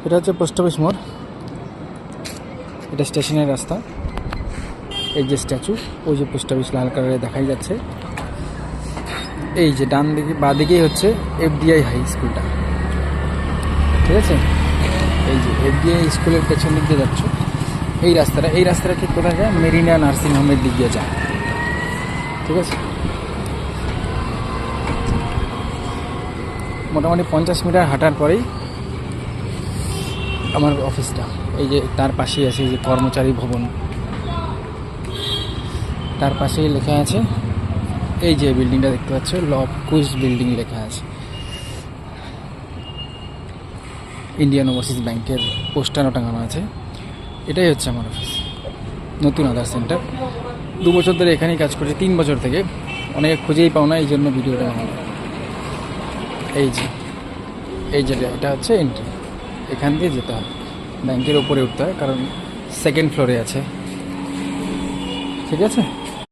এটা হচ্ছে post office মোড়, এটা স্টেশনের রাস্তা। এই যে স্ট্যাচু, ওই যে পোস্ট অফিস লাল কালারে দেখাই যাচ্ছে। এই যে ডান দিকে বাঁ দিকেই হচ্ছে এফডিআই হাই স্কুলটা, ঠিক আছে। এই যে এফডিআই স্কুলের পেছন দিক দিয়ে যাচ্ছ, এই রাস্তাটা ঠিক কোথায় যায়? মেরিনা নার্সিং হোমের দিক দিয়ে যায়, ঠিক আছে। মোটামুটি 50 মিটার হাঁটার পরেই আমার অফিসটা। এই যে তার পাশেই আছে এই যে কর্মচারী ভবন, তার পাশেই লেখা আছে এই যে বিল্ডিংটা দেখতে পাচ্ছ, ল কুইজ বিল্ডিং লেখা আছে। ইন্ডিয়ান ওভারসিজ ব্যাংকের পোস্টারও টাঙানো আছে। এটাই হচ্ছে আমার অফিস, নতুন আধার সেন্টার। 2 বছর ধরে এখানেই কাজ করছি, 3 বছর থেকে। অনেকে খুঁজেই পাও না, এই জন্য ভিডিওটা বানানো। এই যে এটা হচ্ছে এন্ট্রি, এখান দিয়ে যেতে হয়, ব্যাংকের ওপরে উঠতে হয়, কারণ 2nd ফ্লোরে আছে, ঠিক আছে।